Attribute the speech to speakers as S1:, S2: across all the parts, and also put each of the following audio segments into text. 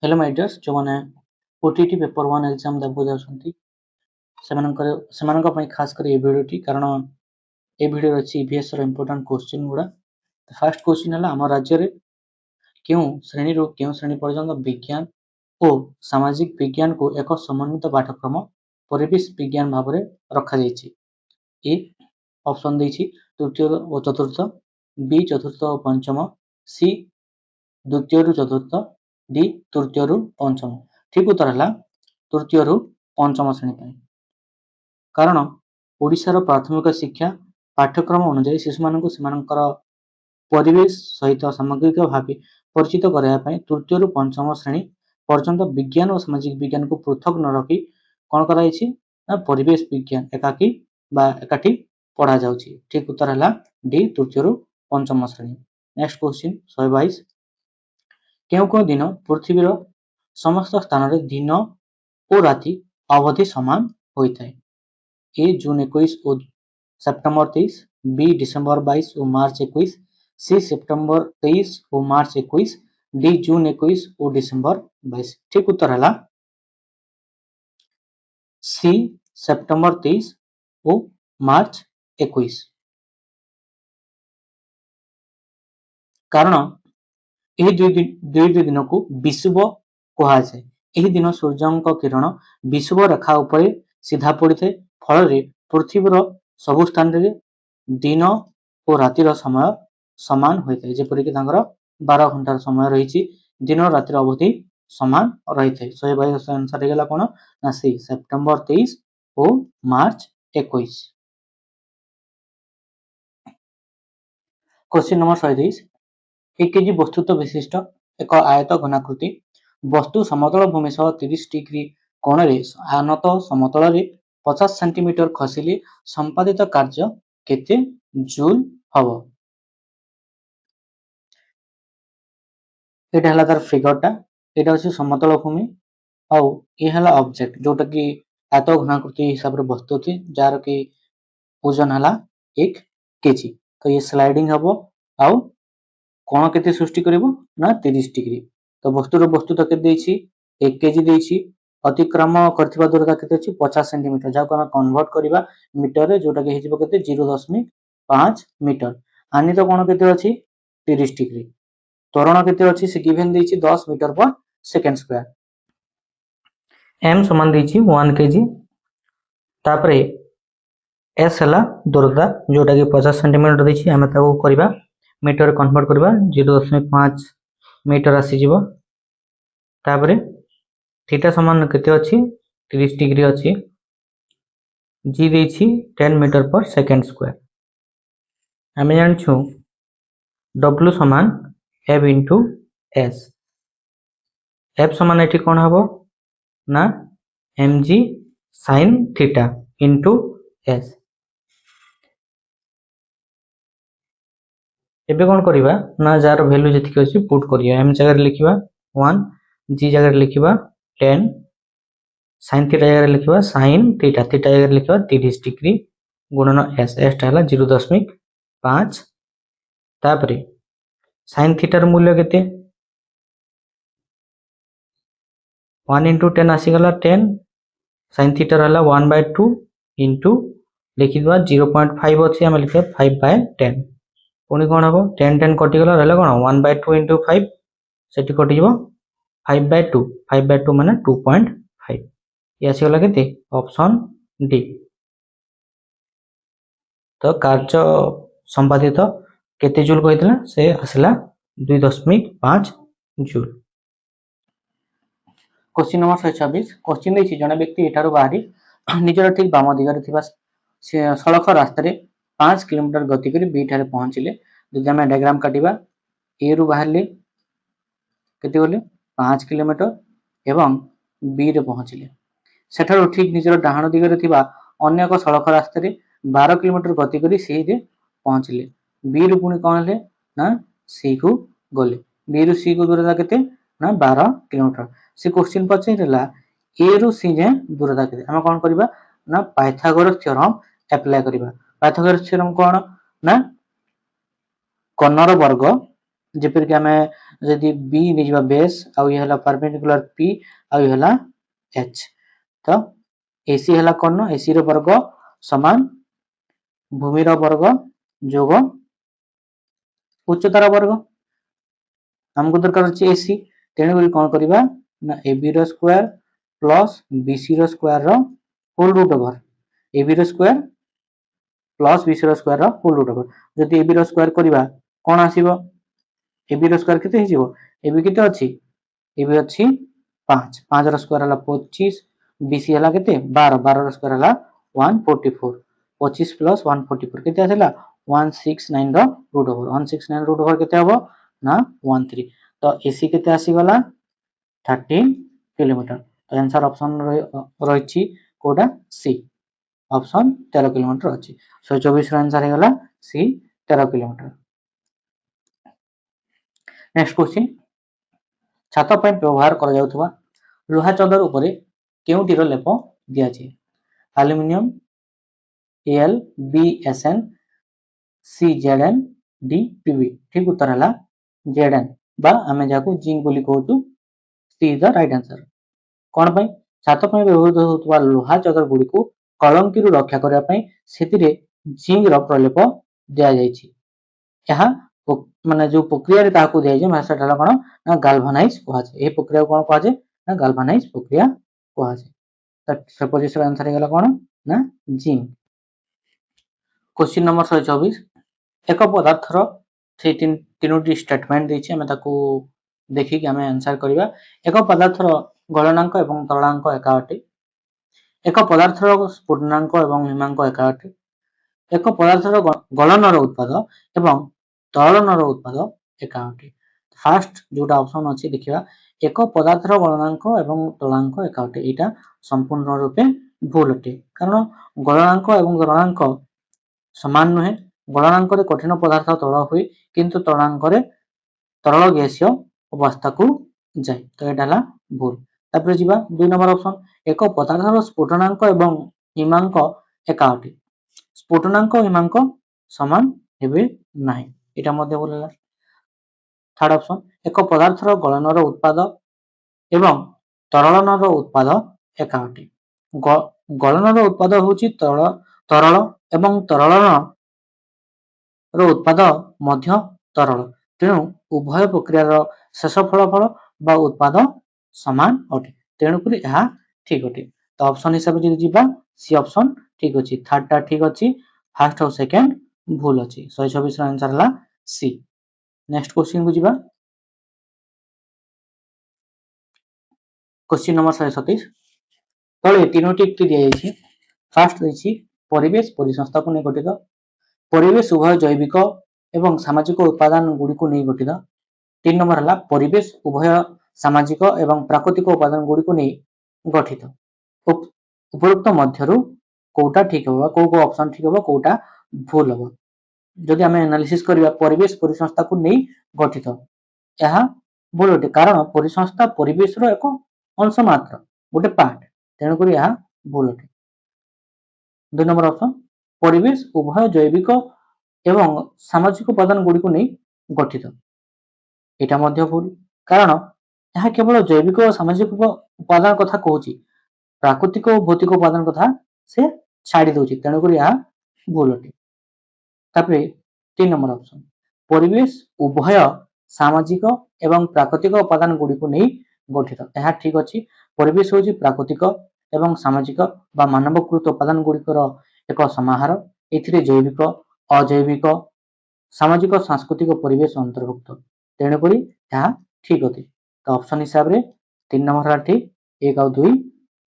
S1: Hello my dears जो माने OTT paper 1 exam देबो जाउछंती सेमानक खास कर ए वीडियोटी कारण ए वीडियो अछि ईवीएस रो इंपोर्टेंट क्वेश्चन गुडा। फर्स्ट क्वेश्चन हला हम राज्य रे क्यों श्रेणी रो क्यों श्रेणी पर्यंत विज्ञान और सामाजिक विज्ञान को एक समन्वित पाठ्यक्रम परिवेश विज्ञान भाव रे रखा जायछि। ए ऑप्शन दैछि तृतीय और चतुर्थ, बी चतुर्थ और पंचम, सी द्वितीय रु चतुर्थ, डी तृतीय रु पंचम। ठीक उत्तर है तृतीय रु पंचम श्रेणी पर कारण ओडिशार प्राथमिक शिक्षा पाठ्यक्रम अनुसार शिशु मानक सेमानकर परिवेश सहित सामग्रिक भाव परिचित कराया तृतीय रु पंचम श्रेणी पर्यंत विज्ञान और सामाजिक विज्ञान को पृथक न रखी कौन कराई परिवेश विज्ञान एकाकी बा एकाठी पढ़ा जाउछि। ठीक उत्तर है डी तृतीय रु पंचम श्रेणी। नेक्स्ट क्वेश्चन 122 क्यों को दिन पृथ्वीर समस्त स्थान रे दिन और राति अवधि समान होता है। ए जून 21 और सेप्टेम्बर 23, बी डिसेम्बर 22 और मार्च 21, सी सेप्टेम्बर 23 और मार्च 21, डी जून 21 और डिसेम्बर 22। ठीक उत्तर है सी सेप्टेम्बर 23 और मार्च 21 कारण ଏହି ଦୁଇଟି ଦିନକୁ ବିଷୁବ କୁହାଯାଏ। ଏହି ଦିନ ସୂର୍ଯ୍ୟଙ୍କ କିରଣ ବିଷୁବ ରେଖା ଉପରେ ସିଧା ପଡ଼ିଥାଏ ଫଳରେ ପୃଥିବୀର ସବୁ ସ୍ଥାନରେ ଦିନ ଓ ରାତିର ସମୟ ସମାନ ହୋଇଥାଏ। ଯେପରିକି ତାଙ୍କର 12 ଘଣ୍ଟାର ସମୟ ରହିଛି ଦିନ ରାତିର ଅବଧି ସମାନ ରହିଥାଏ। 122 ଆନ୍ସର ହେଇଗଲା କ'ଣ ନା ସି ସେପ୍ଟେମ୍ବର 23 ଓ ମାର୍ଚ୍ଚ 21। क्वेश्चन नंबर 123 1 केजी वस्तुत्व विशिष्ट एक आयत घनाकृति वस्तु समतल भूमि सह 30 डिग्री कोण रे आनत समतल रे 50 सेंटीमीटर खसिले संपादित कार्य केते जूल हबो। एटा हला तार फिगर टा एटा होछि समतल भूमि आउ ए हला ऑब्जेक्ट जोटा कि आयत घनाकृति हिसाब रे वस्तु थी जार कि ओजन हला 1 केजी। तो ये स्लाइडिंग हबो आउ कोण केते सृष्टि करिवो ना 30 डिग्री। तो वस्तुर वस्तुता केते देछि 1 केजी देछि अतिक्रम करथिबा दूरता केते अछि 50 सेंटीमीटर जाको हम कन्वर्ट करिबा मीटर रे जोटा कि हिजबो केते 0.5 मीटर। आनी तो कोण केते अछि 30 डिग्री त्वरण केते अछि से गिवन देछि 10 मीटर पर सेकंड स्क्वायर। m समान देछि 1 केजी तापरे s हला दूरता जोटा कि 50 सेंटीमीटर देछि हम ताको करिबा मीटर कन्वर्ट करबा 0.5 मीटर आसी जीवो तापरे थीटा समान केते अछि 30 डिग्री अछि जी देछि 10 मीटर पर सेकंड स्क्वायर। हम जानछु w समान f into s f समान एठी कोन हबो ना mg sin theta into s। एबे कोन करिबा ना जार वैल्यू जति अछि पुट करिया m जगह लिखिबा 1 g जगह लिखिबा 10 sin थीटा जगह लिखिबा sin थीटा थीटा जगह लिखिबा 30 डिग्री गुणन s s टा हला 0.5 तापरे sin थीटा र मूल्य केते 1 into 10 आसी गला 10 sin थीटा हला 1/2 into लिखिबा 0.5 अछि हम लिखिबा 5/10 पुनी कोन हबो 10 10 कटि गला रहला कोन 1/2 into 5 सेठी कटि जबो 5/2 5/2 माने 2.5 ये आसी गला केते ऑप्शन डी। तो कार्य संपादित केते जूल कहितला से आसला 2.5 जूल। क्वेश्चन नंबर 126 क्वेश्चन देछि जने व्यक्ति एठारो बाहरी निजर ठीक बाम दिगरे थिबा सड़क रास्ता रे 5 किलोमीटर गति करी बी ठारे पहुंचले जदि हम डायग्राम काटिबा ए रु बाहरले केते होले 5 किलोमीटर एवं बी रे पहुंचले सेठारो ठीक निजर डाहाण दिगरे थिबा अन्य एक सड़क रास्ता रे 12 किलोमीटर गति करी सी रे पहुंचले बी रु पुनी कोन ले ना सी को गले बी रु सी को दूरता केते ना 12 किलोमीटर। से क्वेश्चन पछैला ए रु सी जे दूरता केते हम कोन करबा ना पाइथागोरस थ्योरम अप्लाई करबा। पाइथागोरस थ्योरम कोन ना कर्णर वर्ग जेपर कि हमें जदि बी निजबा बेस आउ ये हला परपेंडिकुलर पी आउ ये हला एच तो एसी हला कोन एसी रो वर्ग समान भूमि रो वर्ग जोग उच्चतार वर्ग हमको दरकार अछि एसी तेणु करी कोन करबा ना एबी रो स्क्वायर प्लस बीसी रो square rho whole root over AB रो स्क्वायर प्लस बीसी रो square rho whole root over जदि एबी रो स्क्वायर करबा कोन आसीबो एबी रो स्क्वायर केते हिजिबो एबी केते अछि एबी अछि 5 5 रो स्क्वायर हला 25 बीसी हला केते 12 12 रो स्क्वायर हला 144 25 प्लस 144 केते आसेला 169 रो रूट ओवर 169 रूट ओवर केते हबो ना 13 तो एसी केते आसी गला 13 किलोमीटर तो आंसर ऑप्शन रहिछि कोडा सी ऑप्शन 13 किलोमीटर अछि 124 रो आंसर हे गला सी 13 किलोमीटर नेक्स्ट क्वेश्चन छात पर व्यवहार करा जाउथबा लोहा चदर उपरे केउटिरो लेप दिया छै aluminium L B S N C Z N D PV ठीक उत्तर हला जेड एन बा आमे जाको जिंक बोली कहउतु सी इज द राइट आंसर कोन पई छात पर व्यवहृत होतबा लोहा चदर गुडी को कलंकी रु रक्षा करिया पई सेतिरे जिंक रो प्रलेप दिया जाय छी यहा माने जो प्रक्रिया रे ताकू दिया जे माने सेटा कोन ना गाल्वानाइज कहा छै ए प्रक्रिया कोन कहा छै ना गाल्वानाइज प्रक्रिया कहा छै त सपोजिशन आंसर हे गला कोन ना जिंक क्वेश्चन नंबर 124 एक पदार्थर तीनोटी स्टेटमेंट देछि हमें ताकू देखि कि हमें आंसर करबा एक पदार्थर गलनांक एवं तरलांक एका अटे एक पदार्थर स्फुटनांक एवं हिमांक एका अटे एक पदार्थर गलनर उत्पाद एवं तरलनर उत्पाद एका अटे फास्ट जोटा ऑप्शन अछि देखिबा एक पदार्थर गलनांक एवं तरलांक एका अटे एटा संपूर्ण रूपे भूल अटे कारण गलनांक एवं तरलांक समान नुहे गलनांक रे कठिन पदार्थ तळ हुए किंतु तरलांक रे तरल गैसीय अवस्था को जाय तो एटा ला भूल तापर जिबा 2 नंबर ऑप्शन एक पदार्थर स्फुटनांक एवं हिमांक एका अटे स्फुटनांक हिमांक समान हेबे नाही एटा मध्ये बोलला थर्ड ऑप्शन एक पदार्थर गलनर उत्पाद एवं तरलनर उत्पाद एका अटे गलनर उत्पाद होची तरल एवं तरलन रो उत्पाद मध्य तरल तेणु उभय प्रक्रिया रो शेष फलाफल बा उत्पाद समान अटे तेणु करी यह ठीक अटे तो ऑप्शन हिसाब से जिबा सी ऑप्शन ठीक अछि थर्ड टा ठीक अछि फर्स्ट और सेकंड भूल अछि 126 रो आंसर हला सी नेक्स्ट क्वेश्चन को जिबा क्वेश्चन नंबर 127 तळे तीनोटी युक्ति दिया जायछि फर्स्ट दैछि परिवेश परिसंस्था को नै गठित परिवेश उभय जैविक एवं सामाजिक उत्पादन गुडी को नै गठित 3 नंबर हला परिवेश उभय सामाजिक एवं प्राकृतिक उत्पादन गुडी को नै गठित उपरोक्त मध्यरु कोटा ठीक होबा को ऑप्शन ठीक होबा कोटा भूल होबा जदि हमें एनालिसिस करिया परिवेश परिसंस्था को नै गठित यह भूल होते कारण परिसंस्था परिवेश रो एक अंश मात्र गोटे पार्ट तेणु करी यह भूल होते 2 नंबर ऑप्शन परिवेश उभय जैविक एवं सामाजिक उपादान गुडी को नै गठित एटा मध्ये भूल कारण यह केवल जैविक और सामाजिक उपादान कथा कहूची प्राकृतिक और भौतिक उपादान कथा से छाड़ी दोची तेणु करी यह भूल होते तापरे 3 नंबर ऑप्शन परिवेश उभय सामाजिक एवं प्राकृतिक उपादान गुडी को नै गठित यह ठीक अछि परिवेश होची प्राकृतिक एवं सामाजिक बा मानवकृत उपादान गुडी एक समाहार एथिरे जैविक अजैविक सामाजिक सांस्कृतिक परिवेश अंतर्भुक्त तेणु करी यह ठीक अछि तो ऑप्शन हिसाब रे 3 नंबर हला ठीक 1 और 2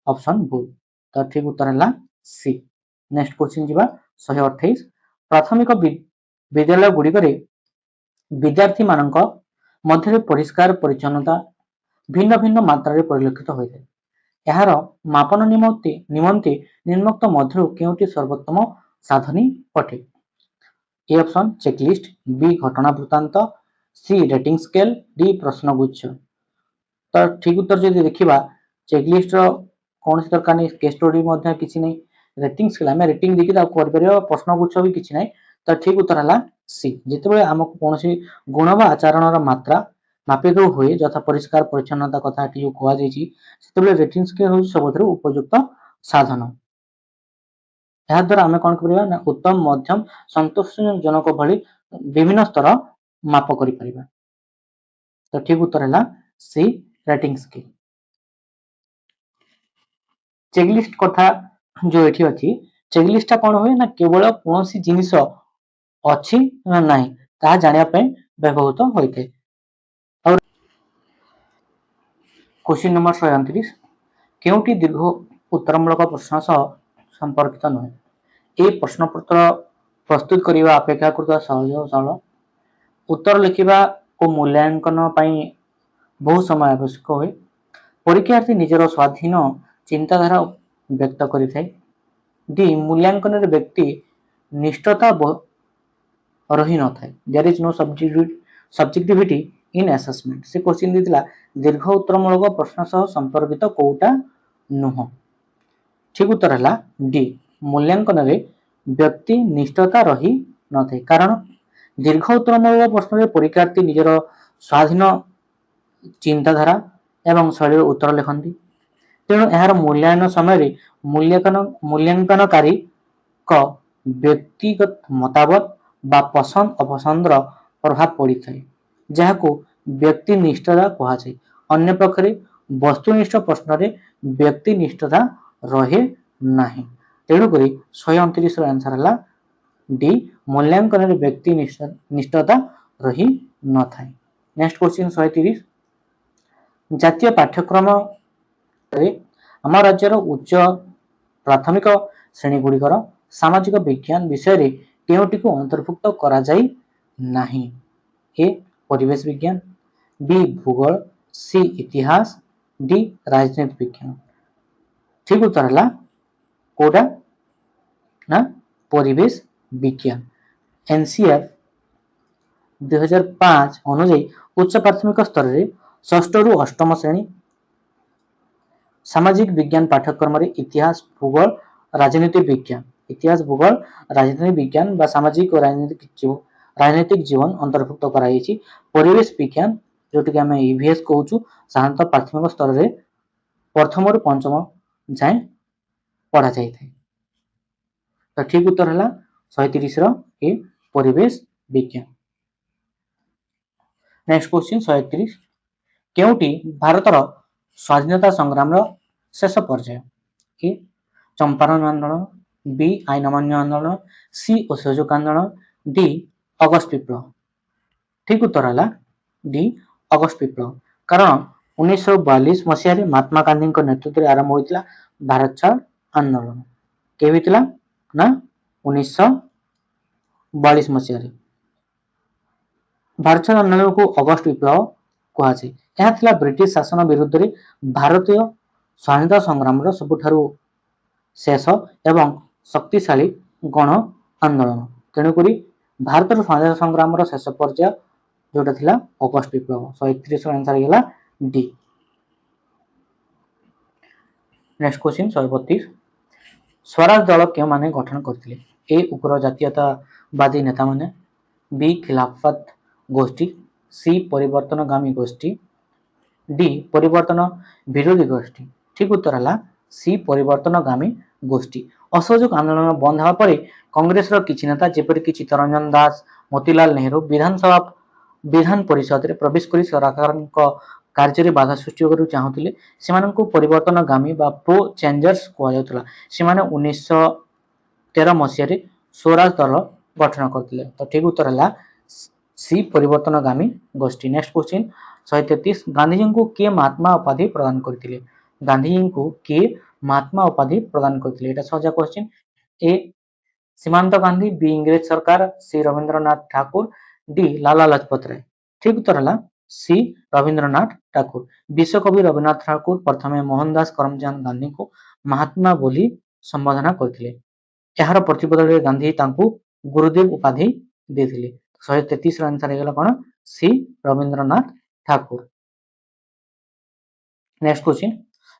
S1: ऑप्शन भूल तो ठीक उत्तर हला सी नेक्स्ट क्वेश्चन जिबा 128 प्राथमिक विद्यालय गुडी करे विद्यार्थी मानक मध्य परिष्कार परिच्छन्नता भिन्न भिन्न मात्रा रे परिलक्षित होइते यार मापन निमंते निम्नोक्त मध्य केउटी सर्वोत्तम साधनी अटे ए ऑप्शन चेकलिस्ट बी घटना वृत्तांत सी रेटिंग स्केल डी प्रश्नगुच्छ तो ठीक उत्तर जदि देखिबा चेकलिस्ट रो कोनसी दरकार नै केस स्टडी मध्ये किछि नै रेटिंग स्केल हमें रेटिंग देखि ता कर परियो प्रश्नगुच्छ भी किछि नै तो ठीक उत्तर हला सी जेतेबेले हमको कोनसी गुण बा आचरण रो मात्रा ମାପିକ ହୁଏ ଯଥା ପରିଷ୍କାର ପରିଚ୍ଛନ୍ନତା କଥା ଏଠି ଯୋଉ କୁହାଯାଇଛି ସେତେବେଳେ ରେଟିଂ ସ୍କେଲ ହେଉଛି ସବୁଠାରୁ ଉପଯୁକ୍ତ ସାଧନ। ଏହା ଦ୍ୱାରା ଆମେ କଣ କରିବା ନା ଉତ୍ତମ ମଧ୍ୟମ ସନ୍ତୋଷଜନକ ଭଳି ବିଭିନ୍ନ ସ୍ତର ମାପ କରିପାରିବା। ତ ଠିକ ଉତ୍ତର ହେଲା ସି ରେଟିଂ ସ୍କେଲ। ଚେକଲିଷ୍ଟ କଥା ଯୋଉ ଏଠି ଅଛି ଚେକଲିଷ୍ଟଟା କଣ ହୁଏ ନା କେବଳ କୌଣସି ଜିନିଷ ଅଛି ନା ନାହିଁ ତାହା ଜାଣିବା ପାଇଁ ବ୍ୟବହୃତ ହୋଇଥାଏ। ଆଉ क्वेश्चन नंबर 129 କେଉଁଟି ଦୀର୍ଘ ଉତ୍ତରମୂଳକ ପ୍ରଶ୍ନ ସହ ସମ୍ପର୍କିତ ନୁହେଁ? ଏ ପ୍ରଶ୍ନପତ୍ର ପ୍ରସ୍ତୁତ କରିବା ଅପେକ୍ଷାକୃତ ସହଜ ଓ ସରଳ। ଉତ୍ତର ଲେଖିବା ଓ ମୂଲ୍ୟାଙ୍କନ ପାଇଁ ବହୁ ସମୟ ଆବଶ୍ୟକ ହୁଏ। ପରୀକ୍ଷାର୍ଥୀ ନିଜର ସ୍ୱାଧୀନ ଚିନ୍ତାଧାରା ବ୍ୟକ୍ତ କରିଥାଏ। ଡି ମୂଲ୍ୟାଙ୍କନରେ ବ୍ୟକ୍ତି ନିଷ୍ଠତା ରହିନଥାଏ। ଦେयर ଇଜ नो ସବଜେକ୍ଟିଭିଟି इन असेसमेंट। से क्वेश्चन ଦେଇଥିଲା दीर्घ उत्तरमूलक प्रश्न सह संपर्कित कोउटा नुह। ठीक उत्तर है डी मूल्यांकन रे व्यक्ति निष्ठता रही नथे कारण दीर्घ उत्तरमूलक प्रश्न रे परीक्षार्थी निजर स्वाधीन चिंताधारा एवं शैली उत्तर लिखती तेणु यार मूल्यांकन समय मूल्यांकनकारी व्यक्तिगत मतामत बा पसंद अपसंद प्रभाव पड़ी थाए जहां व्यक्ति निष्ठता कहुए। अन्य पक्षरे वस्तुनिष्ठ प्रश्न रे व्यक्ति निष्ठता रहे नाही। तेणुक 129 आंसर है डी मूल्यांकन रे व्यक्ति निष्ठता रही न थाए। नेक्स्ट क्वेश्चन 130 जातीय पाठ्यक्रम आम राज्यर उच्च प्राथमिक श्रेणी गुड़िकर सामाजिक विज्ञान विषय रे केउटी को अंतर्भुक्त करा जाई नाही? ए परिवेश विज्ञान, बी भूगोल, सी इतिहास, डी राजनीति विज्ञान। ठीक उत्तर है कोडा ना परिवेश विज्ञान। एनसीआर 2005 अनुଯାयी उच्च प्राथमिक स्तर रे षष्ठ रु अष्टम श्रेणी सामाजिक विज्ञान पाठ्यक्रम रे इतिहास भूगोल राजनीति विज्ञान बा सामाजिक और राजनीतिक जीवन अंतर्भुक्त कराई। परिवेश विज्ञान जोटी कि आमे ईवीएस कहूछु साधारणतः प्राथमिक स्तर रे प्रथम रु पंचम जाए पढ़ा जाए। तो ठीक उत्तर है 130 रो ए परिवेश विज्ञान। नेक्स्ट क्वेश्चन 131 केउटी भारतर स्वाधीनता संग्राम रो शेष पर्याय? ए चंपारण आंदोलन, बी आईन अमान्य आंदोलन, सी असहयोग आंदोलन, डी अगस्त विप्लव। ठीक उत्तर है डी अगस्त विप्लव कारण 1942 मसीह महात्मा गांधी नेतृत्व में आरंभ होता भारत छाड़ आंदोलन के ना 1942 मसीह भारत छाड़ आंदोलन को अगस्त विप्लव कहुए। ब्रिटिश शासन विरुद्ध में भारतीय स्वाधीनता संग्राम सबुठारु शेष एवं शक्तिशाली गण आंदोलन तेणुक भारत स्वाधीनता संग्राम शेष पर्याय जोटा थिला अगस्त विप्लव। 131 आंसर है डी। नेक्स्ट क्वेश्चन 132 स्वराज दल क्यों माने गठन करथिले? ए उग्र जातीयतावादी नेता माने, बी खिलाफत गोष्ठी, सी परिवर्तनगामी गोष्ठी, डी परिवर्तन विरोधी गोष्ठी। ठीक उत्तर है सी परिवर्तनगामी गोष्ठी। असहयोग आंदोलन बंद होगा पर कांग्रेस किछि नेता जेपरिक चित्तरंजन दास, मोतीलाल नेहरू विधान परिषद रे प्रवेश करी सरकार कार्य बाधा सृष्टि करू चाहुतिले सेमानंकु परिवर्तनगामी बा प्रो चेंजर्स कहा जाउतला। सेमाने 1913 मसीह रे स्वराज दल गठन करथिले। तो ठीक उत्तर है सी परिवर्तनगामी गोष्ठी। नेक्स्ट क्वेश्चन 133 गांधीजी को के महात्मा उपाधि प्रदान करथिले? गांधीजी को के महात्मा उपाधि प्रदान करथिले? एटा सहज क्वेश्चन। ए सीमांत गांधी, बी इंग्रेज सरकार, सी रविंद्रनाथ ठाकुर, डी लाला लाजपत राय। ठीक उत्तर है सी रविंद्रनाथ ठाकुर। विश्वकवि रविन्द्रनाथ ठाकुर प्रथमे मोहनदास करमचंद गांधी को महात्मा बोली संबोधन करथिले। एहार प्रतिबदल रे गांधी तांकु गुरुदेव उपाधि देथिले। 133 आंसर है कोन सी रविंद्रनाथ ठाकुर। नेक्स्ट क्वेश्चन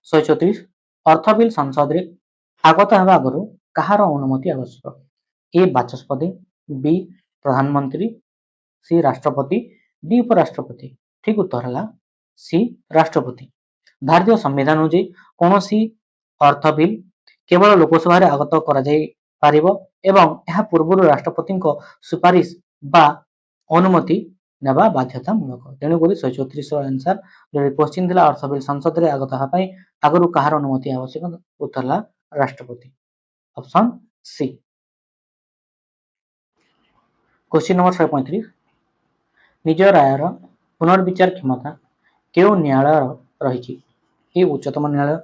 S1: 134 अर्थ बिल संसद रे आगत हेबा आगरु कहार अनुमति आवश्यक? ए बाचस्पति, बी प्रधानमंत्री, सी राष्ट्रपति, डी उपराष्ट्रपति। ଠିକ ଉତ୍ତର ହେଲା ସି ରାଷ୍ଟ୍ରପତି। ଭାରତୀୟ ସମ୍ବିଧାନ ଅନୁଯାୟୀ କୌଣସି ଅର୍ଥ ବିଲ୍ କେବଳ ଲୋକସଭାରେ ଆଗତ କରାଯାଇ ପାରିବ ଏବଂ ଏହା ପୂର୍ବରୁ ରାଷ୍ଟ୍ରପତିଙ୍କ ସୁପାରିଶ ବା ଅନୁମତି ନେବା ବାଧ୍ୟତାମୂଳକ। ତେଣୁକରି 134 ଆନ୍ସର ଯଦି କ୍ୱେଶ୍ଚିନ୍ ଥିଲା ଅର୍ଥ ବିଲ୍ ସଂସଦରେ ଆଗତ ହେବା ପାଇଁ ଆଗରୁ କାହାର ଅନୁମତି ଆବଶ୍ୟକ? ଉତ୍ତର ହେଲା ରାଷ୍ଟ୍ରପତି। Option C. କ୍ୱେଶ୍ଚିନ୍ ନମ୍ବର 135 ନିଜ ରାୟର ପୁନର୍ବିଚାର କ୍ଷମତା କେଉଁ ନ୍ୟାୟାଳୟ ରହିଛି? ଏ ଉଚ୍ଚତମ ନ୍ୟାୟାଳୟ,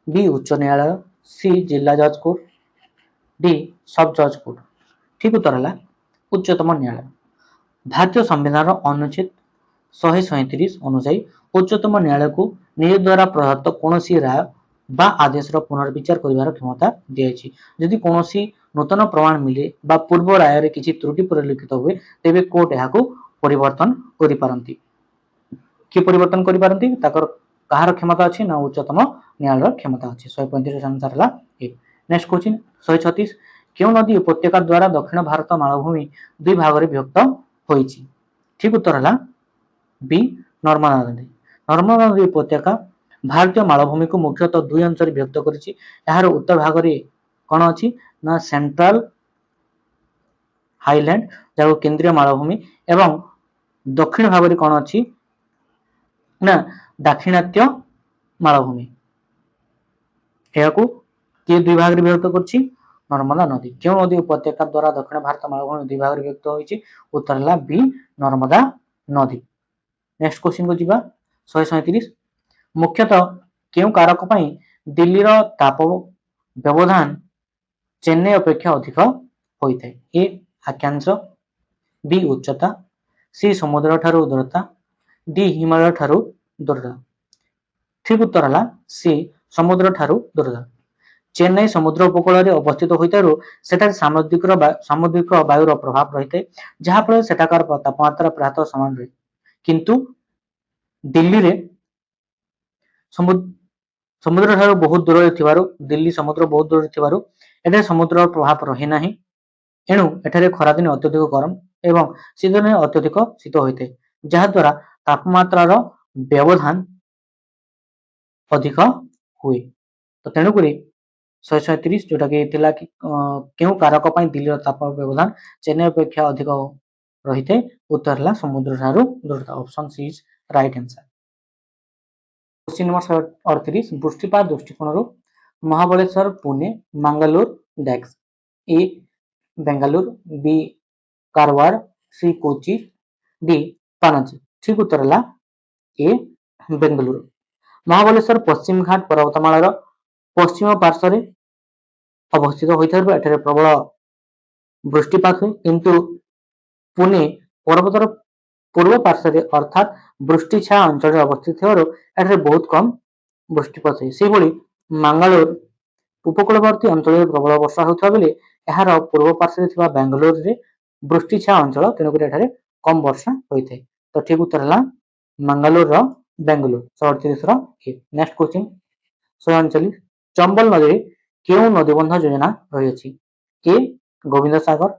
S1: ବି ଉଚ୍ଚ ନ୍ୟାୟାଳୟ, ସି ଜିଲ୍ଲା ଜଜ୍ କୋର୍ଟ, ଡି ସବ୍ ଜଜ୍ କୋର୍ଟ। ଠିକ ଉତ୍ତର ହେଲା ଉଚ୍ଚତମ ନ୍ୟାୟାଳୟ। ଭାରତୀୟ ସମ୍ବିଧାନର ଅନୁଚ୍ଛେଦ 137 ଅନୁଯାୟୀ ଉଚ୍ଚତମ ନ୍ୟାୟାଳୟକୁ ନିଜ ଦ୍ୱାରା ପ୍ରଦତ୍ତ କୌଣସି ରାୟ ବା ଆଦେଶର ପୁନର୍ବିଚାର କରିବାର କ୍ଷମତା ଦିଆଯାଇଛି। ଯଦି କୌଣସି ନୂତନ ପ୍ରମାଣ ମିଳେ ବା ପୂର୍ବ ରାୟରେ କିଛି ତ୍ରୁଟି ପରିଲକ୍ଷିତ ହୁଏ ତେବେ କୋର୍ଟ ଏହାକୁ ପରିବର୍ତ୍ତନ କରିପାରନ୍ତି। କିଏ ପରିବର୍ତ୍ତନ କରିପାରନ୍ତି? ତାଙ୍କର କାହାର କ୍ଷମତା ଅଛି? ନା ଉଚ୍ଚତମ ନ୍ୟାୟାଳୟର କ୍ଷମତା ଅଛି। 135 ଆନ୍ସର ହେଲା ଏ। ନେକ୍ସଟ କ୍ୱେଶ୍ଚିନ୍ 136 କେଉଁ ନଦୀ ଉପତ୍ୟକା ଦ୍ୱାରା ଦକ୍ଷିଣ ଭାରତ ମାଳଭୂମି ଦୁଇ ଭାଗରେ ବିଭକ୍ତ ହୋଇଛି? ଠିକ ଉତ୍ତର ହେଲା ବି ନର୍ମଦା ନଦୀ। ନର୍ମଦା ନଦୀ ଉପତ୍ୟକା ଭାରତୀୟ ମାଳଭୂମିକୁ ମୁଖ୍ୟତଃ ଦୁଇ ଅଂଶରେ ବିଭକ୍ତ କରିଛି। ଏହାର ଉତ୍ତର ଭାଗରେ କ'ଣ ଅଛି? ନା ସେଣ୍ଟ୍ରାଲ ହାଇଲ୍ୟାଣ୍ଡ ଯାହାକୁ କେନ୍ଦ୍ରୀୟ ମାଳଭୂମି ଏବଂ ଦକ୍ଷିଣ ଭାଗରେ କ'ଣ ଅଛି? ନା ଦାକ୍ଷିଣାତ୍ୟ ମାଳଭୂମି। ଏହାକୁ କିଏ ଦୁଇ ଭାଗରେ ବିଭକ୍ତ କରିଛି? ନର୍ମଦା ନଦୀ। କେଉଁ ନଦୀ ଉପତ୍ୟକା ଦ୍ୱାରା ଦକ୍ଷିଣ ଭାରତ ମାଳଭୂମି ଦୁଇ ଭାଗରେ ବିଭକ୍ତ ହୋଇଛି? ଉତ୍ତର ହେଲା ବି ନର୍ମଦା ନଦୀ। ନେକ୍ସଟ କ୍ୱେଶ୍ଚିନ୍ କୁ ଯିବା 137 ମୁଖ୍ୟତଃ କେଉଁ କାରକ ପାଇଁ ଦିଲ୍ଲୀର ତାପ ବ୍ୟବଧାନ ଚେନ୍ନାଇ ଅପେକ୍ଷା ଅଧିକ ହୋଇଥାଏ? ଏ ଆଖ୍ୟାଂଶ, ବି ଉଚ୍ଚତା, ସି ସମୁଦ୍ର ଠାରୁ ଦୂରତା, ଡି ହିମାଳୟ ଠାରୁ ଦୂରତା। ଠିକ ଉତ୍ତର ହେଲା ସି ସମୁଦ୍ର ଠାରୁ ଦୂରତା। ଚେନ୍ନାଇ ସମୁଦ୍ର ଉପକୂଳରେ ଅବସ୍ଥିତ ହୋଇଥିବାରୁ ସେଠାରେ ସାମୁଦ୍ରିକ ବାୟୁର ପ୍ରଭାବ ରହିଥାଏ ଯାହାଫଳରେ ସେଠାକାର ତାପମାତ୍ରା ପ୍ରାୟତଃ ସମାନ ରହେ। କିନ୍ତୁ ଦିଲ୍ଲୀରେ ସମୁଦ୍ର ଠାରୁ ବହୁତ ଦୂରରେ ଥିବାରୁ ଦିଲ୍ଲୀ ସମୁଦ୍ର ବହୁତ ଦୂରରେ ଥିବାରୁ ଏଠାରେ ସମୁଦ୍ରର ପ୍ରଭାବ ରହେ ନାହିଁ। ଏଣୁ ଏଠାରେ ଖରାଦିନେ ଅତ୍ୟଧିକ ଗରମ ଏବଂ ଶୀତଦିନେ ଅତ୍ୟଧିକ ଶୀତ ହୋଇଥାଏ ଯାହାଦ୍ୱାରା ତାପମାତ୍ରାର ବ୍ୟବଧାନ ଅଧିକ ହୁଏ। ତ ତେଣୁକରି 137 ଯୋଉଟାକି ଥିଲା କି କେଉଁ କାରକ ପାଇଁ ଦିଲ୍ଲୀର ତାପ ବ୍ୟବଧାନ ଚେନ୍ନାଇ ଅପେକ୍ଷା ଅଧିକ ରହିଥାଏ? ଉତ୍ତର ହେଲା ସମୁଦ୍ର ଠାରୁ ଦୂରତା। Option she is right answer. Question number 138 ବୃଷ୍ଟିପାତ ଦୃଷ୍ଟିକୋଣରୁ ମହାବଳେଶ୍ୱର, ପୁନେ, ମାଙ୍ଗାଲୋର ଡ୍ୟାକ୍ସ। ଏ ବେଙ୍ଗାଲୁରୁ, ବି କାରୱାଡ, ସି କୋଚି, ଡି ପାନାଜୀ। ଠିକ ଉତ୍ତର ହେଲା ଏ ବେଙ୍ଗାଲୁରୁ। ମହାବଳେଶ୍ୱର ପଶ୍ଚିମ ଘାଟ ପର୍ବତମାଳାର ପଶ୍ଚିମ ପାର୍ଶ୍ୱରେ ଅବସ୍ଥିତ ହୋଇଥିବାରୁ ଏଠାରେ ପ୍ରବଳ ବୃଷ୍ଟିପାତ ହୁଏ କିନ୍ତୁ ପୁନେ ପର୍ବତର ପୂର୍ବ ପାର୍ଶ୍ୱରେ ଅର୍ଥାତ୍ ବୃଷ୍ଟିଛାୟା ଅଞ୍ଚଳରେ ଅବସ୍ଥିତ ଥିବାରୁ ଏଠାରେ ବହୁତ କମ ବୃଷ୍ଟିପାତ ହୁଏ। ସେହିଭଳି ମାଙ୍ଗାଲୋର ଉପକୂଳବର୍ତ୍ତୀ ଅଞ୍ଚଳରେ ପ୍ରବଳ ବର୍ଷା ହେଉଥିବା ବେଳେ ଏହାର ପୂର୍ବ ପାର୍ଶ୍ୱରେ ଥିବା ବାଙ୍ଗାଲୋରରେ ବୃଷ୍ଟିଛାୟା ଅଞ୍ଚଳ ତେଣୁକରି ଏଠାରେ କମ ବର୍ଷା ହୋଇଥାଏ। ତ ଠିକ ଉତ୍ତର ହେଲା ମାଙ୍ଗାଲୋରର ବେଙ୍ଗାଲୁରୁ। 138 ର ଏ। ନେକ୍ସଟ କ୍ୱେଶ୍ଚିନ୍ 139 ଚମ୍ବଲ ନଦୀରେ କେଉଁ ନଦୀବନ୍ଧ ଯୋଜନା ରହିଅଛି? ଏ ଗୋବିନ୍ଦ ସାଗର,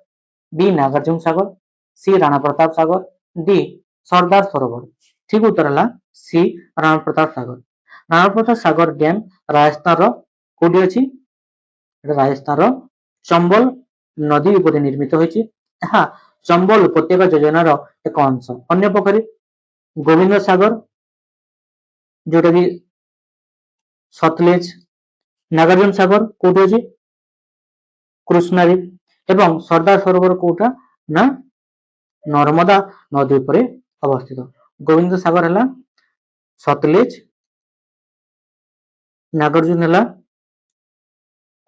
S1: ବି ନାଗାର୍ଜୁନ ସାଗର, ସି ରାଣା ପ୍ରତାପ ସାଗର, ଡି ସର୍ଦ୍ଦାର ସରୋବର। ଠିକ ଉତ୍ତର ହେଲା ସି ରାଣା ପ୍ରତାପ ସାଗର। ରାଣା ପ୍ରତାପ ସାଗର ଡ୍ୟାମ ରାଜସ୍ଥାନର କୋଉଠି ଅଛି? ରାଜସ୍ଥାନର ଚମ୍ବଲ ନଦୀ ଉପରେ ନିର୍ମିତ ହୋଇଛି। ଏହା ଚମ୍ବଲ ଉପତ୍ୟକା ଯୋଜନାର ଏକ ଅଂଶ। ଅନ୍ୟପକ୍ଷରେ ଗୋବିନ୍ଦ ସାଗର ଯୋଉଟାକି ସତଲେଜ, ନାଗାର୍ଜୁନ ସାଗର କୋଉଠି ଅଛି? କୃଷ୍ଣାରେ ଏବଂ ସର୍ଦ୍ଦାର ସରୋବର କୋଉଟା? ନା ନର୍ମଦା ନଦୀ ଉପରେ ଅବସ୍ଥିତ। ଗୋବିନ୍ଦ ସାଗର ହେଲା ସତଲେଜ, ନାଗାର୍ଜୁନ ହେଲା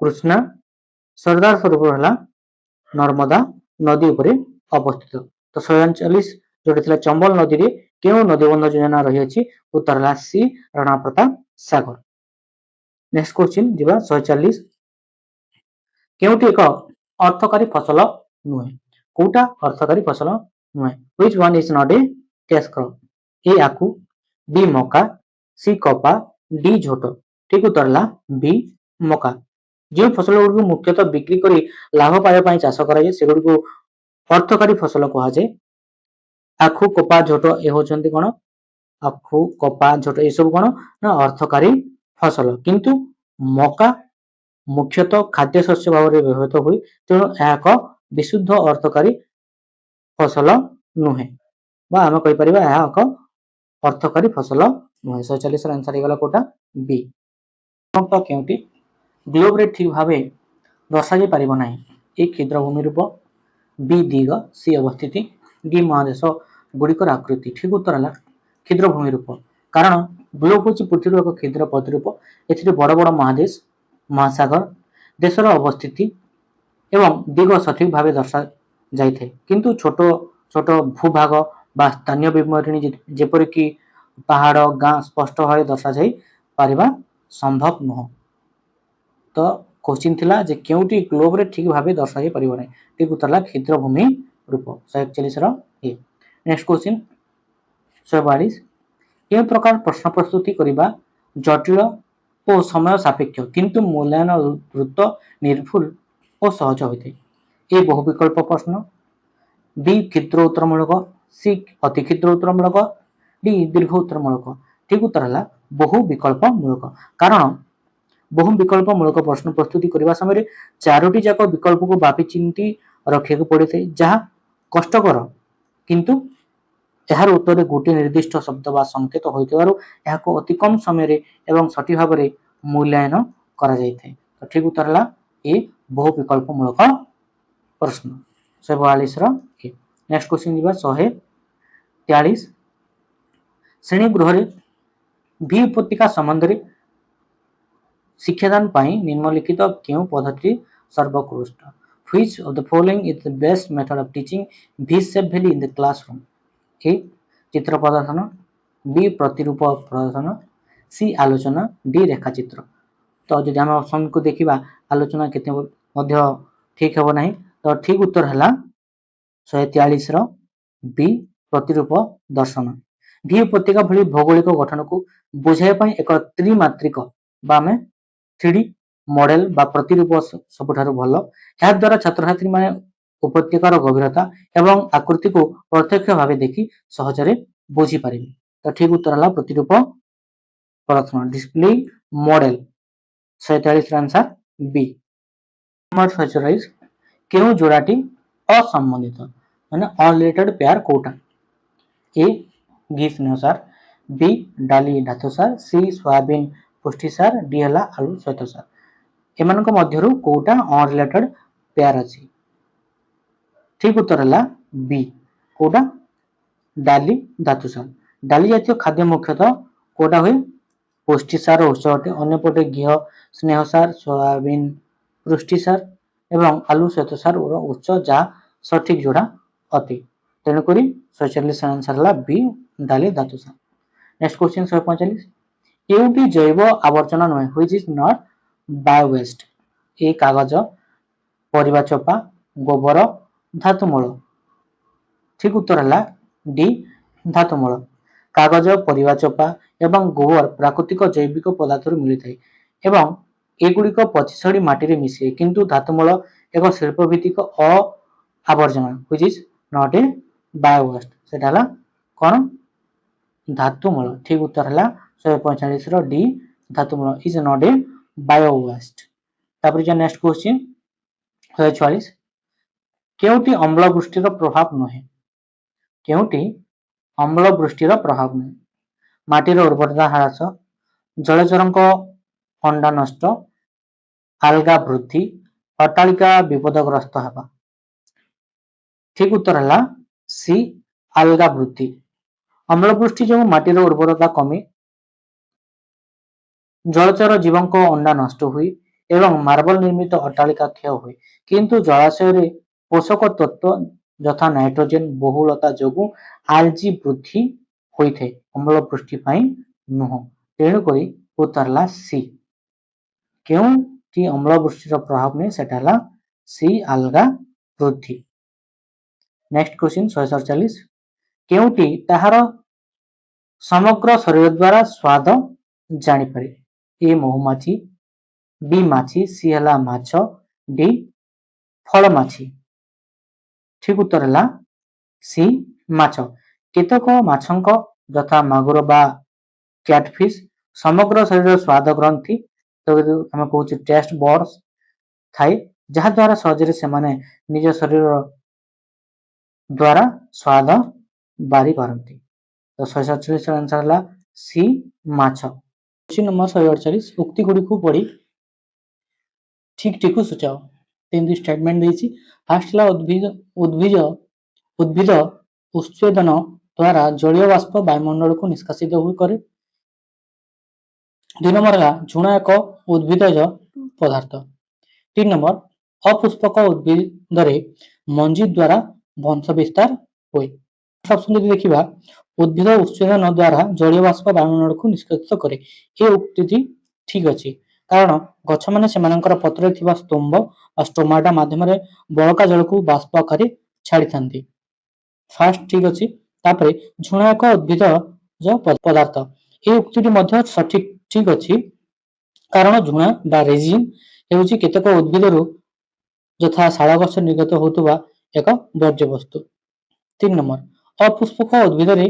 S1: କୃଷ୍ଣା, ସର୍ଦ୍ଦାର ସରୋବର ହେଲା ନର୍ମଦା ନଦୀ ଉପରେ ଅବସ୍ଥିତ। ତ 139 ଯୋଉଟା ଥିଲା ଚମ୍ବଲ ନଦୀରେ କେଉଁ ନଦୀବନ୍ଧ ଯୋଜନା ରହିଅଛି? ଉତ୍ତର ହେଲା ସି ରାଣା ପ୍ରତାପ ସାଗର। ନେକ୍ସଟ କ୍ୱେଶ୍ଚିନ୍ ଯିବା 140 କେଉଁଟି ଏକ ଅର୍ଥକାରୀ ଫସଲ ନୁହେଁ? କୋଉଟା ଅର୍ଥକାରୀ ଫସଲ ନୁହେଁ? which one is not a cash crop? ଏ ଆଖୁ, ବି ମକା, ସି କପା, ଡି ଝୋଟ। ଠିକ ଉତ୍ତର ହେଲା ବି ମକା। ଯେଉଁ ଫସଲ ଗୁଡ଼ିକୁ ମୁଖ୍ୟତଃ ବିକ୍ରି କରି ଲାଭ ପାଇବା ପାଇଁ ଚାଷ କରାଯାଏ ସେଗୁଡ଼ିକୁ ଅର୍ଥକାରୀ ଫସଲ କୁହାଯାଏ। ଆଖୁ, କପା, ଝୋଟ ଏ ହେଉଛନ୍ତି କ'ଣ? ଆଖୁ, କପା, ଝୋଟ ଏସବୁ କଣ ନା ଅର୍ଥକାରୀ ଫସଲ, କିନ୍ତୁ ମକା ମୁଖ୍ୟତଃ ଖାଦ୍ୟ ଶସ୍ୟ ଭାବରେ ବ୍ୟବହୃତ ହୁଏ, ତେଣୁ ଏହା ଏକ ବିଶୁଦ୍ଧ ଅର୍ଥକାରୀ ଫସଲ ନୁହେଁ, ବା ଆମେ କହିପାରିବା ଏହା ଏକ ଅର୍ଥକାରୀ ଫସଲ ନୁହେଁ। 47 ର ଆନ୍ସର ହେଇଗଲା କୋଉଟା ବି। କେଉଁଟି ଗ୍ଲୋବରେ ଠିକ ଭାବେ ଦର୍ଶାଯାଇ ପାରିବ ନାହିଁ? ଏ କ୍ଷୁଦ୍ର ଭୂମି ରୂପ, ବି ଦିଗ, ସି ଅବସ୍ଥିତି, ଡି ମହାଦେଶ ଗୁଡ଼ିକର ଆକୃତି। ଠିକ ଉତ୍ତର ହେଲା କ୍ଷୁଦ୍ର ଭୂମି ରୂପ, କାରଣ ଗ୍ଲୋବ ହେଉଛି ପୃଥିବୀର ଏକ କ୍ଷୁଦ୍ର ପ୍ରତିରୂପ। ଏଥିରେ ବଡ଼ ବଡ଼ ମହାଦେଶ, ମହାସାଗର, ଦେଶର ଅବସ୍ଥିତି ଏବଂ ଦିଗ ସଠିକ ଭାବେ ଦର୍ଶା ଯାଇଥାଏ, କିନ୍ତୁ ଛୋଟ ଛୋଟ ଭୂଭାଗ ବା ସ୍ଥାନୀୟ ବିବରଣୀ ଯେପରିକି ପାହାଡ଼, ଗାଁ ସ୍ପଷ୍ଟ ଭାବେ ଦର୍ଶାଯାଇ ପାରିବା ସମ୍ଭବ ନୁହଁ। ତ କୋଶ୍ଚିନ୍ ଥିଲା ଯେ କେଉଁଟି ଗ୍ଲୋବରେ ଠିକ ଭାବେ ଦର୍ଶାଯାଇ ପାରିବ ନାହିଁ? ଠିକ ଉତ୍ତର ହେଲା କ୍ଷୁଦ୍ର ଭୂମି ରୂପ। 141 ର ଏ। ନେକ୍ସଟ କୋଶ୍ଚିନ୍ 142, କେଉଁ ପ୍ରକାର ପ୍ରଶ୍ନ ପ୍ରସ୍ତୁତି କରିବା ଜଟିଳ ଓ ସମୟ ସାପେକ୍ଷ କିନ୍ତୁ ମୂଲ୍ୟାୟନ ଦ୍ରୁତ, ନିର୍ଭୁଲ ଓ ସହଜ ହୋଇଥାଏ? ଏ ବହୁ ବିକଳ୍ପ ପ୍ରଶ୍ନ, ବି କ୍ଷୁଦ୍ର ଉତ୍ତରମୂଳକ, ସି ଅତି କ୍ଷୁଦ୍ର ଉତ୍ତରମୂଳକ, ଡି ଦୀର୍ଘ ଉତ୍ତରମୂଳକ। ଠିକ ଉତ୍ତର ହେଲା ବହୁ ବିକଳ୍ପ ମୂଳକ, କାରଣ ବହୁ ବିକଳ୍ପ ମୂଳକ ପ୍ରଶ୍ନ ପ୍ରସ୍ତୁତି କରିବା ସମୟରେ ଚାରୋଟି ଯାକ ବିକଳ୍ପକୁ ଭାବି ଚିନ୍ତି ରଖିବାକୁ ପଡ଼ିଥାଏ, ଯାହା କଷ୍ଟକର, କିନ୍ତୁ ଏହାର ଉତ୍ତରରେ ଗୋଟିଏ ନିର୍ଦ୍ଦିଷ୍ଟ ଶବ୍ଦ ବା ସଂକେତ ହୋଇଥିବାରୁ ଏହାକୁ ଅତି କମ ସମୟରେ ଏବଂ ସଠିକ ଭାବରେ ମୂଲ୍ୟାୟନ କରାଯାଇଥାଏ। ତ ଠିକ ଉତ୍ତର ହେଲା ଏ ବହୁ ବିକଳ୍ପ ମୂଳକ ପ୍ରଶ୍ନ। 142 ର ଏ। ନେକ୍ସଟ କ୍ୱେଶ୍ଚିନ୍ ଯିବା 143, ଶ୍ରେଣୀ ଗୃହରେ ଭି ଉପତ୍ୟକା ସମ୍ବନ୍ଧରେ ଶିକ୍ଷାଦାନ ପାଇଁ ନିମ୍ନଲିଖିତ କେଉଁ ପଦ୍ଧତି ସର୍ବୋତ୍କୃଷ୍ଟ? Which of the following is the best method of teaching V-shaped valley in the classroom? A ଚିତ୍ର ପ୍ରଦର୍ଶନ, ବି ପ୍ରତିରୂପ ପ୍ରଦର୍ଶନ, ସି ଆଲୋଚନା, ଡି ରେଖାଚିତ୍ର। ତ ଯଦି ଆମେ ଅପସନକୁ ଦେଖିବା ଆଲୋଚନା କେତେ ମଧ୍ୟ ଠିକ ହେବ ନାହିଁ, ତ ଠିକ ଉତ୍ତର ହେଲା 143 ର ବି ପ୍ରତିରୂପ ଦର୍ଶନ। ଭି ଉପତ୍ୟକା ଭଳି ଭୌଗୋଳିକ ଗଠନକୁ ବୁଝାଇବା ପାଇଁ ଏକ ତ୍ରିମାତ୍ରିକ ବା ଆମେ 3D ମଡେଲ ବା ପ୍ରତିରୂପ ସବୁଠାରୁ ଭଲ। ଏହା ଦ୍ୱାରା ଛାତ୍ରଛାତ୍ରୀମାନେ ଉପତ୍ୟକାର ଗଭୀରତା ଏବଂ ଆକୃତିକୁ ପ୍ରତ୍ୟକ୍ଷ ଭାବେ ଦେଖି ସହଜରେ ବୁଝିପାରିବେ। ତ ଠିକ ଉତ୍ତର ହେଲା ପ୍ରତିରୂପ ପ୍ରଦର୍ଶନ, ଡିସପ୍ଲେ ମଡେଲ। 143 ର ଆନ୍ସର ବି। 144, କେଉଁ ଯୋଡ଼ାଟି ଅସମ୍ବନ୍ଧିତ ମାନେ ଅନରିଲେଟେଡ ପେୟାର କୋଉଟା? ଏ ଘି ସ୍ନେହସାର, ବି ଡାଲି ଧାତୁସାର, ସି ସୋୟାବିନ ପୁଷ୍ଟିସାର, ଡି ହେଲା ଆଳୁ ଶ୍ୱେତସାର। ଏମାନଙ୍କ ମଧ୍ୟରୁ କୋଉଟା ଅନରିଲେଟେଡ ପେୟାର ଅଛି? ଠିକ ଉତ୍ତର ହେଲା ବି, କୋଉଟା ଡାଲି ଧାତୁସାର। ଡାଲି ଜାତୀୟ ଖାଦ୍ୟ ମୁଖ୍ୟତଃ କୋଉଟା ହୁଏ? ପୁଷ୍ଟିସାର ଉତ୍ସ ଅଟେ, ଅନ୍ୟପଟେ ଘିଅ ସ୍ନେହସାର, ସୋୟାବିନ ପୁଷ୍ଟିସାର ଏବଂ ଆଳୁ ଶ୍ୱେତସାର ଉତ୍ସ, ଯାହା ସଠିକ ଯୋଡ଼ା ଅଟେ। ତେଣୁକରି 144 ଆନ୍ସର ହେଲା ବି ଡାଲି ଧାତୁସାର। ନେକ୍ସଟ କ୍ୱେଶ୍ଚିନ୍ 145, କେଉଁଟି ଜୈବ ଆବର୍ଜନା ନୁହେଁ? Which is not biowaste? ଏ କାଗଜ, ପରିବା ଚୋପା, ଗୋବର, ଧାତୁମୂଳ। ଠିକ ଉତ୍ତର ହେଲା ଡି ଧାତୁମୂଳ। କାଗଜ, ପରିବା ଚୋପା ଏବଂ ଗୋବର ପ୍ରାକୃତିକ ଜୈବିକ ପଦାର୍ଥରୁ ମିଳିଥାଏ ଏବଂ ଏଗୁଡ଼ିକ ପଚି ସଢ଼ି ମାଟିରେ ମିଶେ, କିନ୍ତୁ ଧାତୁମୂଳ ଏକ ଶିଳ୍ପଭିତ୍ତିକ ଆବର୍ଜନା which is not a biowaste। ସେଟା ହେଲା କଣ? ଧାତୁମୂଳ। ଠିକ ଉତ୍ତର ହେଲା 145 ର D ଧାତୁମୂଳ is not a biowaste। ତାପରେ ଯା ନେକ୍ସଟ କ୍ୱେଶ୍ଚିନ୍ 146, କେଉଁଟି ଅମ୍ଳ ବୃଷ୍ଟିର ପ୍ରଭାବ ନୁହେଁ? କେଉଁଟି ଅମ୍ଳ ବୃଷ୍ଟିର ପ୍ରଭାବ ନୁହେଁ? ମାଟିର ଉର୍ବରତା ହ୍ରାସ, ଜଳଚରଙ୍କ ଅଣ୍ଡା ନଷ୍ଟ, ଆଲଗା ବୃଦ୍ଧି, ଅଟ୍ଟାଳିକା ବିପଦଗ୍ରସ୍ତ ହେବା। ଠିକ ଉତ୍ତର ହେଲା ସି ଆଲଗା ବୃଦ୍ଧି। ଅମ୍ଳବୃଷ୍ଟି ଯୋଗୁଁ ମାଟିର ଉର୍ବରତା କମେ, ଜଳଚର ଜୀବଙ୍କ ଅଣ୍ଡା ନଷ୍ଟ ହୁଏ ଏବଂ ମାର୍ବଲ ନିର୍ମିତ ଅଟ୍ଟାଳିକା କ୍ଷୟ ହୁଏ, କିନ୍ତୁ ଜଳାଶୟରେ ପୋଷକ ତତ୍ତ୍ୱ ଯଥା ନାଇଟ୍ରୋଜେନ ବହୁଳତା ଯୋଗୁଁ ଆଲଜି ବୃଦ୍ଧି ହୋଇଥାଏ, ଅମ୍ଳ ବୃଷ୍ଟି ପାଇଁ ନୁହଁ। ତେଣୁକରି ଉତ୍ତର ହେଲା ସି, କେଉଁଟି ଅମ୍ଳ ବୃଷ୍ଟିର ପ୍ରଭାବ ନୁହେଁ? ସେଟା ହେଲା ସି ଆଲଗା ବୃଦ୍ଧି। ନେକ୍ସଟ କ୍ୱେଶ୍ଚିନ୍ 147, କେଉଁଟି ତାହାର ସମଗ୍ର ଶରୀର ଦ୍ୱାରା ସ୍ୱାଦ ଜାଣିପାରେ? ଏ ମହୁମାଛି, ବି ମାଛି, ସି ହେଲା ମାଛ, ଡି ଫଳମାଛି। ଠିକ ଉତ୍ତର ହେଲା ସି ମାଛ। କେତେକ ମାଛଙ୍କ ଯଥା ମାଗୁର ବା କ୍ୟାଟଫିସ୍ ସମଗ୍ର ଶରୀର ସ୍ୱାଦ ଗ୍ରନ୍ଥି ଆମେ କହୁଛେ ଟେଷ୍ଟ ବଡ୍ସ ଥାଏ, ଯାହା ଦ୍ୱାରା ସହଜରେ ସେମାନେ ନିଜ ଶରୀର ଦ୍ୱାରା ସ୍ୱାଦ ବାରି ପାରନ୍ତି। ତ 147 ଆନ୍ସର ହେଲା ସି ମାଛ। କ୍ୱେଶ୍ଚିନ୍ ନମ୍ବର 148 ଉକ୍ତି ଗୁଡ଼ିକୁ ପଢ଼ି ଠିକ ଠିକ ସୂଚାଅ। ତିନୋଟି ଷ୍ଟେଟମେଣ୍ଟ ଦେଇଛି। ଫାର୍ଷ୍ଟ ହେଲା ଉଦ୍ଭିଦ ଉତ୍ସେଦନ ଦ୍ୱାରା ଜଳୀୟ ବାଷ୍ପ ବାୟୁମଣ୍ଡଳକୁ ନିଷ୍କାସିତ କରେ। 2 ନମ୍ବର ହେଲା ଝୁଣା ଏକ ଉଦ୍ଭିଦଜ ପଦାର୍ଥ। 3 ନମ୍ବର ଅପୁଷ୍ପକ ଉଦ୍ଭିଦରେ ମଞ୍ଜି ଦ୍ୱାରା ବଂଶ ବିସ୍ତାର ହୁଏ। ଅପସନ ଯଦି ଦେଖିବା ଉଦ୍ଭିଦ ଉତ୍ସେଦନ ଦ୍ୱାରା ଜଳୀୟ ବାଷ୍ପ ବାୟୁମଣ୍ଡଳକୁ ନିଷ୍କାସିତ କରେ, ଏ ଉକ୍ତିଟି ଠିକ ଅଛି, କାରଣ ଗଛମାନେ ସେମାନଙ୍କର ପତ୍ରରେ ଥିବା ସ୍ତମ୍ଭ ବା ଷ୍ଟୋମାଟା ମାଧ୍ୟମରେ ବଳକା ଜଳକୁ ବାଷ୍ପ ଆକାରରେ ଛାଡ଼ିଥାନ୍ତି। ଫାର୍ଷ୍ଟ ଠିକ ଅଛି। ତାପରେ ଝୁଣା ଏକ ଉଦ୍ଭିଦଜ ପଦାର୍ଥ, ଏ ଉକ୍ତିଟି ମଧ୍ୟ ସଠିକ ଠିକ ଅଛି, କାରଣ ଝୁଣା ବା ରେଜିନ୍ ହେଉଛି କେତେକ ଉଦ୍ଭିଦରୁ ଯଥା ଶାଳ ଗଛ ନିର୍ଗତ ହେଉଥିବା ଏକ ବର୍ଜ୍ୟବସ୍ତୁ। 3 ନମ୍ବର ଅପୁଷ୍ପକ ଉଦ୍ଭିଦରେ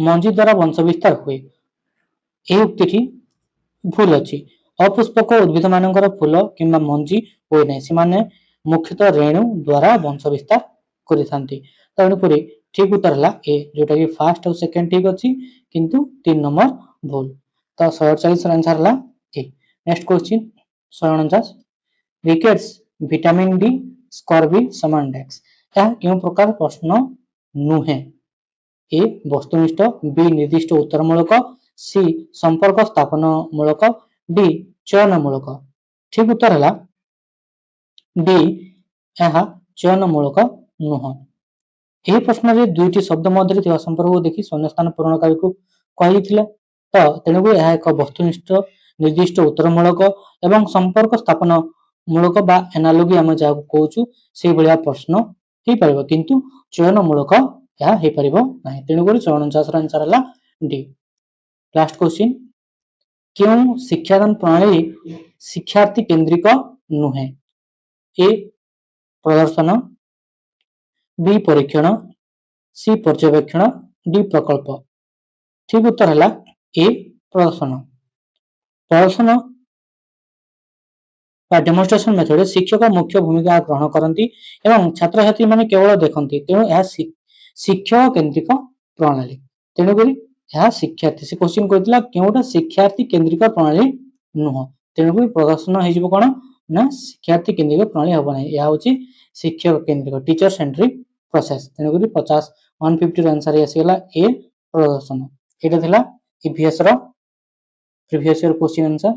S1: ମଞ୍ଜି ଦ୍ୱାରା ବଂଶ ବିସ୍ତାର ହୁଏ, ଏହି ଉକ୍ତିଟି ଭୁଲ ଅଛି। ଅପୁଷ୍ପକ ଉଦ୍ଭିଦ ମାନଙ୍କର ଫୁଲ କିମ୍ବା ମଞ୍ଜି ହୁଏ ନାହିଁ, ସେମାନେ ମୁଖ୍ୟତଃ ରେଣୁ ଦ୍ୱାରା ବଂଶ ବିସ୍ତାର କରିଥାନ୍ତି। ତେଣୁକରି ଠିକ ଉତ୍ତର ହେଲା ଏ, ଯୋଉଟା କି ଫାର୍ଷ୍ଟ ଆଉ ସେକେଣ୍ଡ ଠିକ ଅଛି, କିନ୍ତୁ 3 ନମ୍ବର ଭୁଲ। ତ 148 ଆନ୍ସର ହେଲା A. Next question 149 rickets vitamin D scurvy ସମାଣ୍ଡେକ୍ସ ଏହା କେଉଁ ପ୍ରକାର ପ୍ରଶ୍ନ ନୁହେଁ? ଏ ବସ୍ତୁନିଷ୍ଠ, ବି ନିର୍ଦ୍ଦିଷ୍ଟ ଉତ୍ତରମୂଳକ, ସି ସମ୍ପର୍କ ସ୍ଥାପନ ମୂଳକ, ଡି ଚୟନମୂଳକ। ଠିକ ଉତ୍ତର ହେଲା ଡି, ଏହା ଚୟନମୂଳକ ନୁହଁ। ଏହି ପ୍ରଶ୍ନରେ ଦୁଇଟି ଶବ୍ଦ ମଧ୍ୟରେ ଥିବା ସମ୍ପର୍କକୁ ଦେଖି ଶୂନ୍ୟସ୍ଥାନ ପୂରଣକାରୀକୁ କୁହାଯାଇଥିଲା। ତ ତେଣୁକରି ଏହା ଏକ ବସ୍ତୁନିଷ୍ଠ, ନିର୍ଦ୍ଦିଷ୍ଟ ଉତ୍ତରମୂଳକ ଏବଂ ସମ୍ପର୍କ ସ୍ଥାପନ ମୂଳକ ବା ଏନାଲୋଗି ଆମେ ଯାହାକୁ କହୁଛୁ ସେଇଭଳିଆ ପ୍ରଶ୍ନ ହେଇପାରିବ, କିନ୍ତୁ ଚୟନମୂଳକ ଏହା ହେଇପାରିବ ନାହିଁ। ତେଣୁକରି 149 ଆନ୍ସର ହେଲା ଡି। ଲାଷ୍ଟ କ୍ୱେଶ୍ଚିନ୍ କେଉଁ ଶିକ୍ଷାଦାନ ପ୍ରଣାଳୀ ଶିକ୍ଷାର୍ଥୀ କେନ୍ଦ୍ରିକ ନୁହେଁ? ଏ ପ୍ରଦର୍ଶନ, ବି ପରୀକ୍ଷଣ, ସି ପର୍ଯ୍ୟବେକ୍ଷଣ, ଡି ପ୍ରକଳ୍ପ। ଠିକ ଉତ୍ତର ହେଲା ଏ ପ୍ରଦର୍ଶନ। ପ୍ରଦର୍ଶନ ବା ଡେମୋନଷ୍ଟ୍ରେସନ ମେଥଡରେ ଶିକ୍ଷକ ମୁଖ୍ୟ ଭୂମିକା ଗ୍ରହଣ କରନ୍ତି ଏବଂ ଛାତ୍ରଛାତ୍ରୀମାନେ କେବଳ ଦେଖନ୍ତି, ତେଣୁ ଏହା ଶିକ୍ଷକ କେନ୍ଦ୍ରିକ ପ୍ରଣାଳୀ। ତେଣୁକରି ଏହା ଶିକ୍ଷାର୍ଥୀ, ସେ କ୍ୱେଶ୍ଚିନ୍ କହିଥିଲା କେଉଁଟା ଶିକ୍ଷାର୍ଥୀ କେନ୍ଦ୍ରିକ ପ୍ରଣାଳୀ ନୁହଁ, ତେଣୁକରି ପ୍ରଦର୍ଶନ ହେଇଯିବ କଣ ନା ଶିକ୍ଷାର୍ଥୀ କେନ୍ଦ୍ରିକ ପ୍ରଣାଳୀ ହବ ନାହିଁ, ଏହା ହଉଛି ଶିକ୍ଷକ କେନ୍ଦ୍ରିକ, ଟିଚର ସେଣ୍ଟ୍ରିକ ପ୍ରୋସେସ। ତେଣୁକରି 150 ଆନ୍ସର ଆସିଗଲା ଏ ପ୍ରଦର୍ଶନ। ଏଇଟା ଥିଲା ଇଭିଏସ୍ ର ପ୍ରିଭିୟସ୍ ଇୟର କ୍ୱେଶ୍ଚିନ୍ ଆନ୍ସର।